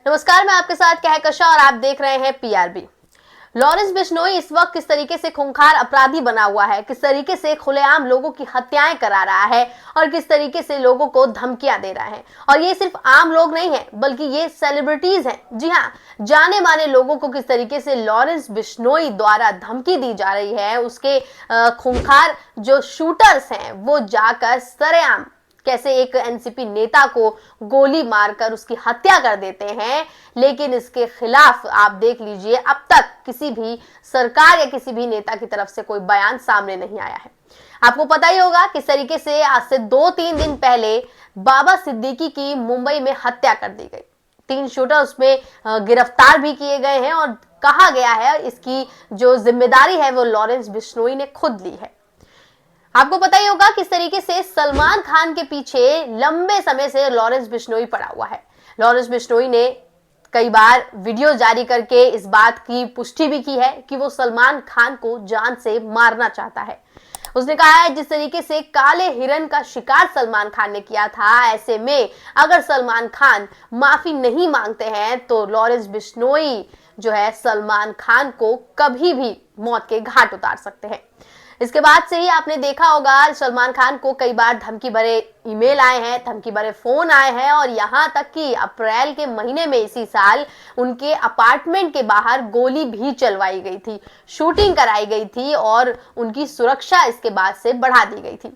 नमस्कार, मैं आपके साथ कहकशा और आप देख रहे हैं पीआरबी। लॉरेंस बिश्नोई इस वक्त किस तरीके से खूंखार अपराधी बना हुआ है, किस तरीके से खुलेआम लोगों की हत्याएं करा रहा है और किस तरीके से लोगों को धमकियां दे रहा है। और ये सिर्फ आम लोग नहीं है बल्कि ये सेलिब्रिटीज हैं। जी हाँ, जाने माने लोगों को किस तरीके से लॉरेंस बिश्नोई द्वारा धमकी दी जा रही है। उसके खूंखार जो शूटर्स हैं वो जाकर सरेआम कैसे एक एनसीपी नेता को गोली मारकर उसकी हत्या कर देते हैं। लेकिन इसके खिलाफ आप देख लीजिए, अब तक किसी भी सरकार या किसी भी नेता की तरफ से कोई बयान सामने नहीं आया है। आपको पता ही होगा किस तरीके से आज से 2-3 दिन पहले बाबा सिद्दीकी की मुंबई में हत्या कर दी गई। 3 शूटर उसमें गिरफ्तार भी किए गए हैं और कहा गया है इसकी जो जिम्मेदारी है वो लॉरेंस बिश्नोई ने खुद ली है। आपको पता ही होगा किस तरीके से सलमान खान के पीछे लंबे समय से लॉरेंस बिश्नोई पड़ा हुआ है। लॉरेंस बिश्नोई ने कई बार वीडियो जारी करके इस बात की पुष्टि भी की है कि वो सलमान खान को जान से मारना चाहता है। उसने कहा है जिस तरीके से काले हिरन का शिकार सलमान खान ने किया था, ऐसे में अगर सलमान खान माफी नहीं मांगते हैं तो लॉरेंस बिश्नोई जो है सलमान खान को कभी भी मौत के घाट उतार सकते हैं। इसके बाद से ही आपने देखा होगा सलमान खान को कई बार धमकी भरे ईमेल आए हैं, धमकी भरे फोन आए हैं और यहां तक कि अप्रैल के महीने में इसी साल उनके अपार्टमेंट के बाहर गोली भी चलवाई गई थी, शूटिंग कराई गई थी और उनकी सुरक्षा इसके बाद से बढ़ा दी गई थी।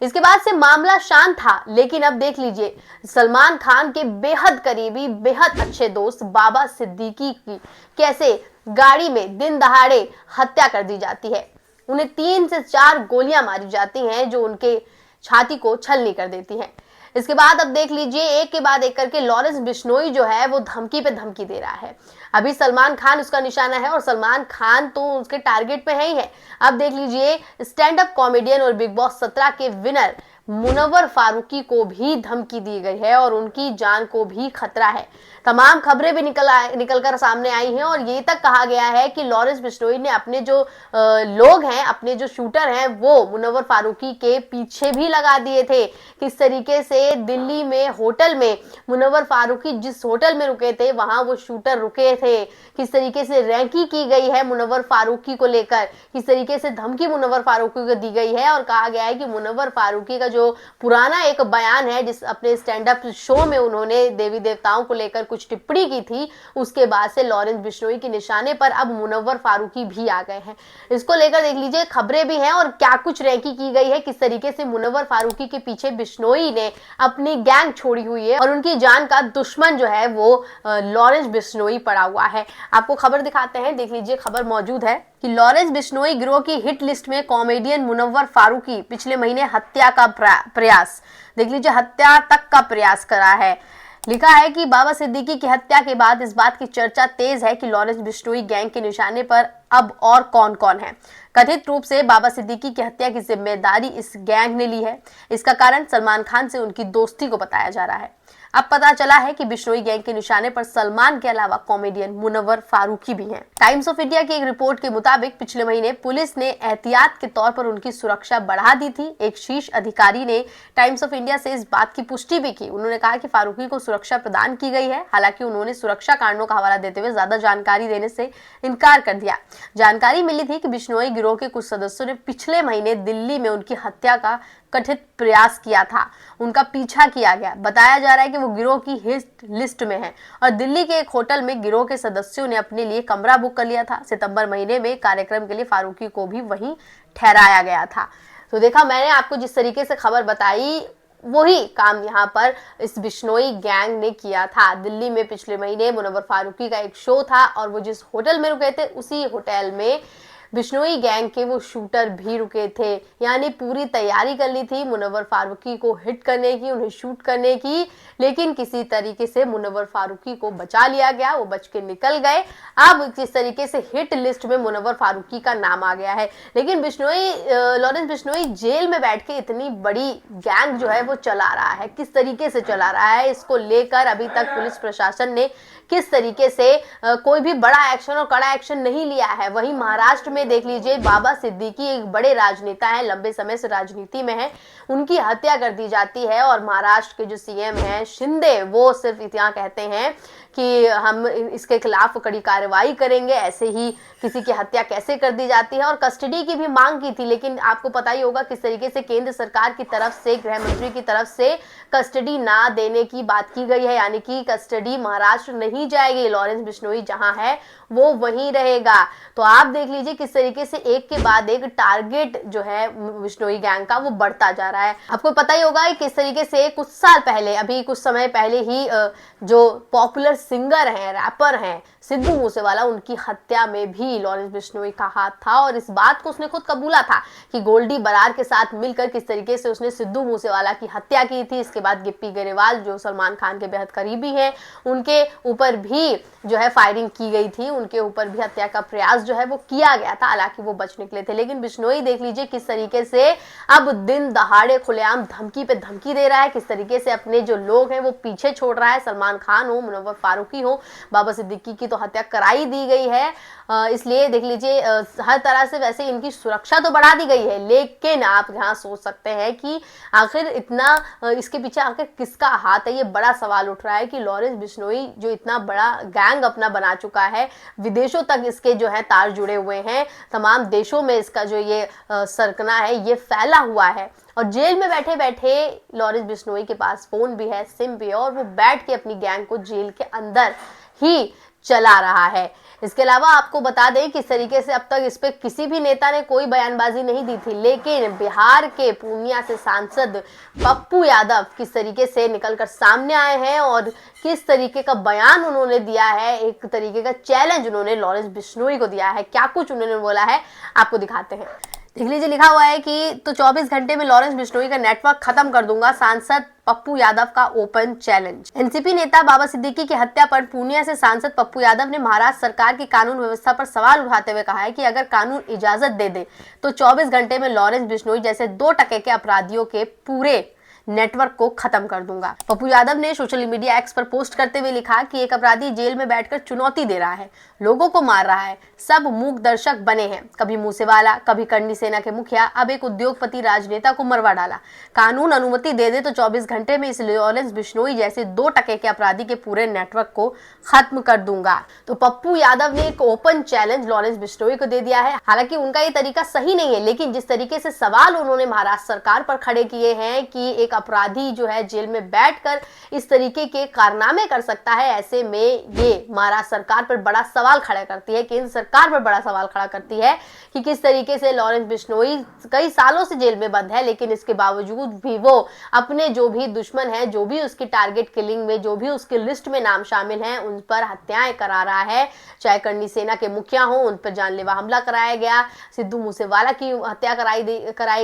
इसके बाद से मामला शांत था, लेकिन अब देख लीजिए सलमान खान के बेहद करीबी, बेहद अच्छे दोस्त बाबा सिद्दीकी की कैसे गाड़ी में दिन दहाड़े हत्या कर दी जाती है। उन्हें 3 से 4 गोलियां मारी जाती हैं जो उनके छाती को छलनी कर देती हैं। इसके बाद अब देख लीजिए एक के बाद एक करके लॉरेंस बिश्नोई जो है वो धमकी पे धमकी दे रहा है। अभी सलमान खान उसका निशाना है और सलमान खान तो उसके टारगेट पे है ही है। अब देख लीजिए स्टैंड अप कॉमेडियन और बिग बॉस 17 के विनर मुनव्वर फारूकी को भी धमकी दी गई है और उनकी जान को भी खतरा है। तमाम खबरें भी निकलकर सामने आई हैं और ये तक कहा गया है कि लॉरेंस बिश्नोई ने अपने जो लोग हैं, अपने जो शूटर हैं वो मुनव्वर फारूकी के पीछे भी लगा दिए थे। किस तरीके से दिल्ली में होटल में मुनव्वर फारूकी जिस होटल में रुके थे वहां वो शूटर रुके थे। किस तरीके से रैंकी की गई है मुनव्वर फारूकी को लेकर, किस तरीके से धमकी मुनव्वर फारूकी को दी गई है और कहा गया है कि मुनव्वर फारूकी का जो पुराना एक बयान है जिस अपने स्टैंड अप शो में उन्होंने देवी देवताओं को लेकर कुछ टिप्पणी की थी, उसके बाद से लॉरेंस बिश्नोई के निशाने पर अब मुनव्वर फारूकी भी आ गए हैं। इसको लेकर देख लीजिए खबरें भी हैं और क्या कुछ रैंकी की गई है, किस तरीके से मुनव्वर फारूकी के पीछे बिश्नोई ने अपनी गैंग छोड़ी हुई है और उनकी जान का दुश्मन जो है वो लॉरेंस बिश्नोई पड़ा हुआ है। आपको खबर दिखाते हैं, देख लीजिए खबर मौजूद है कि लॉरेंस बिश्नोई गिरोह की हिट लिस्ट में कॉमेडियन मुनव्वर फारूकी पिछले महीने हत्या का प्रयास, देख लीजिए हत्या तक का प्रयास करा है। लिखा है कि बाबा सिद्दीकी की हत्या के बाद इस बात की चर्चा तेज है कि लॉरेंस बिश्नोई गैंग के निशाने पर अब और कौन कौन है। कथित रूप से बाबा सिद्दीकी की हत्या की जिम्मेदारी इस गैंग ने ली है। इसका कारण सलमान खान से उनकी दोस्ती को बताया जा रहा है। अब पता चला है कि बिश्नोई गैंग के निशाने पर सलमान के अलावा कॉमेडियन मुनव्वर फारूकी भी हैं। टाइम्स ऑफ इंडिया की एक रिपोर्ट के मुताबिक पिछले महीने पुलिस ने एहतियात के तौर पर उनकी सुरक्षा बढ़ा दी थी। एक शीर्ष अधिकारी ने टाइम्स ऑफ इंडिया से इस बात की पुष्टि भी की। उन्होंने कहा कि फारूकी को सुरक्षा प्रदान की गई है। हालांकि उन्होंने सुरक्षा कारणों का हवाला देते हुए ज्यादा जानकारी देने से इनकार कर दिया। जानकारी मिली थी कि बिश्नोई गिरोह के कुछ सदस्यों ने पिछले महीने दिल्ली में उनकी हत्या का कथित प्रयास किया था, उनका पीछा किया गया। बताया जा रहा है कि वो गिरोह की हिट लिस्ट में है और दिल्ली के एक होटल में गिरोह के सदस्यों ने अपने लिए कमरा बुक कर लिया था। सितंबर महीने में कार्यक्रम के लिए फारूकी को भी वहीं ठहराया गया था। तो देखा, मैंने आपको जिस तरीके से खबर बताई वही काम यहाँ पर इस बिश्नोई गैंग ने किया था। दिल्ली में पिछले महीने मुनव्वर फारूकी का एक शो था और वो जिस होटल में रुके थे उसी होटल में बिश्नोई गैंग के वो शूटर भी रुके थे। यानी पूरी तैयारी कर ली थी मुनव्वर फारूकी को हिट करने की, उन्हें शूट करने की, लेकिन किसी तरीके से मुनव्वर फारूकी को बचा लिया गया, वो बच के निकल गए। अब किस तरीके से हिट लिस्ट में मुनव्वर फारूकी का नाम आ गया है। लेकिन लॉरेंस बिश्नोई जेल में बैठ के इतनी बड़ी गैंग जो है वो चला रहा है, किस तरीके से चला रहा है, इसको लेकर अभी तक पुलिस प्रशासन ने किस तरीके से कोई भी बड़ा एक्शन और कड़ा एक्शन नहीं लिया है। वहीं महाराष्ट्र में देख लीजिए बाबा सिद्दीकी एक बड़े राजनेता हैं, लंबे समय से राजनीति में हैं, उनकी हत्या कर दी जाती है और महाराष्ट्र के जो सीएम हैं शिंदे वो सिर्फ इतना कहते हैं कि हम इसके खिलाफ कड़ी कार्रवाई करेंगे, ऐसे ही किसी की हत्या कैसे कर दी जाती है, और कस्टडी की भी मांग की थी। लेकिन आपको पता ही होगा किस तरीके से केंद्र सरकार की तरफ से, गृह मंत्री की तरफ से कस्टडी ना देने की बात की गई है, यानी कि कस्टडी महाराष्ट्र नहीं जाएगी, लॉरेंस बिश्नोई जहां है वो वहीं रहेगा। तो आप देख लीजिए किस तरीके से एक के बाद एक टारगेट जो है बिश्नोई गैंग का वो बढ़ता जा रहा है। आपको पता ही होगा किस तरीके से कुछ साल पहले, अभी कुछ समय पहले ही जो पॉपुलर सिंगर हैं, रैपर हैं सिद्धू मूसेवाला, उनकी हत्या में भी लॉरेंस बिश्नोई का हाथ था, और इस बात को उसने खुद कबूला था कि गोल्डी बरार के साथ मिलकर किस तरीके से उसने सिद्धू मूसेवाला की हत्या की थी। इसके बाद गिप्पी गरेवाल जो सलमान खान के बेहद करीबी हैं, उनके ऊपर भी जो है फायरिंग की गई थी, उनके ऊपर भी हत्या का प्रयास जो है वो किया गया था, हालांकि वो बच निकले थे। लेकिन बिश्नोई देख लीजिए किस तरीके से अब दिन दहाड़े खुलेआम धमकी पे धमकी दे रहा है, किस तरीके से अपने जो लोग हैं वो पीछे छोड़ रहा है। सलमान खान हो, मुनव्वर फारूकी हो, बाबा सिद्दीकी की तो हत्या कराई दी गई है, इसलिए देख लीजिए हर तरह से वैसे इनकी सुरक्षा तो बढ़ा दी गई है। लेकिन आप यहाँ सोच सकते हैं कि आखिर इतना इसके पीछे आखिर किसका हाथ है, ये बड़ा सवाल उठ रहा है कि लॉरेंस बिश्नोई जो इतना बड़ा गैंग अपना बना चुका है, विदेशों तक इसके जो है तार जुड़े हुए हैं, तमाम देशों में इसका जो ये सरकना है ये फैला हुआ है, और जेल में बैठे बैठे लॉरेंस बिश्नोई के पास फोन भी है, सिम भी है, और वो बैठ के अपनी गैंग को जेल के अंदर ही चला रहा है। इसके अलावा आपको बता दें किस तरीके से अब तक इस पे किसी भी नेता ने कोई बयानबाजी नहीं दी थी, लेकिन बिहार के पूर्णिया से सांसद पप्पू यादव किस तरीके से निकलकर सामने आए हैं और किस तरीके का बयान उन्होंने दिया है, एक तरीके का चैलेंज उन्होंने लॉरेंस बिश्नोई को दिया है। क्या कुछ उन्होंने बोला है आपको दिखाते हैं। देख लीजिए, लिखा हुआ है कि तो 24 घंटे में लॉरेंस बिश्नोई का नेटवर्क खत्म कर दूंगा, सांसद पप्पू यादव का ओपन चैलेंज। एनसीपी नेता बाबा सिद्दीकी की हत्या पर पूर्णिया से सांसद पप्पू यादव ने महाराष्ट्र सरकार की कानून व्यवस्था पर सवाल उठाते हुए कहा है कि अगर कानून इजाजत दे दे तो 24 घंटे में लॉरेंस बिश्नोई जैसे 2 टके के अपराधियों के पूरे नेटवर्क को खत्म कर दूंगा। पप्पू यादव ने सोशल मीडिया एक्स पर पोस्ट करते हुए लिखा कि एक अपराधी जेल में बैठकर चुनौती दे रहा है, लोगों को मार रहा है, सब मूक दर्शक बने हैं, कभी मूसेवाला, कभी करनी सेना के मुखिया, अब एक उद्योगपति राजनेता को मरवा डाला। कानून अनुमति दे दे तो 24 घंटे में इस लॉरेंस बिश्नोई जैसे 2 टके के अपराधी के पूरे नेटवर्क को खत्म कर दूंगा। तो पप्पू यादव ने एक ओपन चैलेंज लॉरेंस बिश्नोई को दे दिया है। हालांकि उनका ये तरीका सही नहीं है, लेकिन जिस तरीके से सवाल उन्होंने महाराष्ट्र सरकार पर खड़े किए हैं कि एक अपराधी जो है जेल में बैठकर इस तरीके के कारनामे कर सकता है, ऐसे में ये महाराष्ट्र सरकार पर बड़ा सवाल खड़ा करती है, केंद्र सरकार पर बड़ा सवाल खड़ा करती है कि किस तरीके से लॉरेंस बिश्नोई कई सालों से जेल में बंद है, लेकिन इसके बावजूद भी वो अपने जो भी दुश्मन है, जो भी उसकी टारगेट किलिंग में, जो भी उसकी लिस्ट में नाम शामिल हैं, उन पर हत्याएं करा रहा है। चाहे करनी सेना के मुखिया हो, उन पर जानलेवा हमला कराया गया, सिद्धू मूसेवाला की हत्या कराई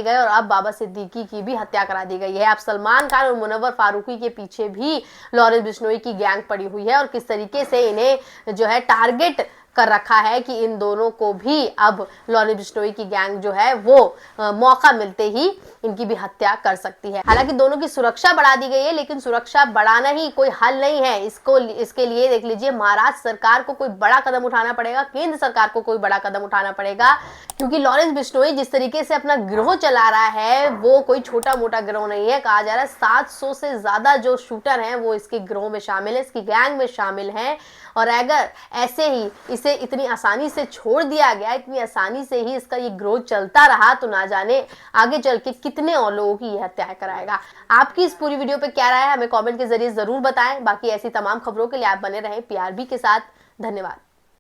गई, और अब बाबा सिद्दीकी की भी हत्या करा दी गई है। अब सलमान खान और मुनव्वर फारूकी के पीछे भी लॉरेंस बिश्नोई की गैंग पड़ी हुई है, और किस तरीके से इन्हें जो है टारगेट कर रखा है कि इन दोनों को भी अब लॉरेंस बिश्नोई की गैंग जो है वो मौका मिलते ही इनकी भी हत्या कर सकती है। हालांकि दोनों की सुरक्षा बढ़ा दी गई है, लेकिन सुरक्षा बढ़ाना ही कोई हल नहीं है। इसके लिए देख लीजिए महाराष्ट्र सरकार को कोई बड़ा कदम उठाना पड़ेगा, केंद्र सरकार को कोई बड़ा कदम उठाना पड़ेगा, क्योंकि लॉरेंस बिश्नोई जिस तरीके से अपना गिरोह चला रहा है वो कोई छोटा मोटा गिरोह नहीं है। कहा जा रहा है 700 से ज्यादा जो शूटर हैं वो इसके गिरोह में शामिल है, इसकी गैंग में शामिल हैं, और अगर ऐसे ही इसे इतनी आसानी से छोड़ दिया गया, इतनी आसानी से ही इसका ये ग्रोथ चलता रहा, तो ना जाने आगे चल के कितने और लोगों की ये हत्या कराएगा। आपकी इस पूरी वीडियो पे क्या राय है हमें कमेंट के जरिए जरूर बताएं। बाकी ऐसी तमाम खबरों के लिए आप बने रहें PRB के साथ। धन्यवाद।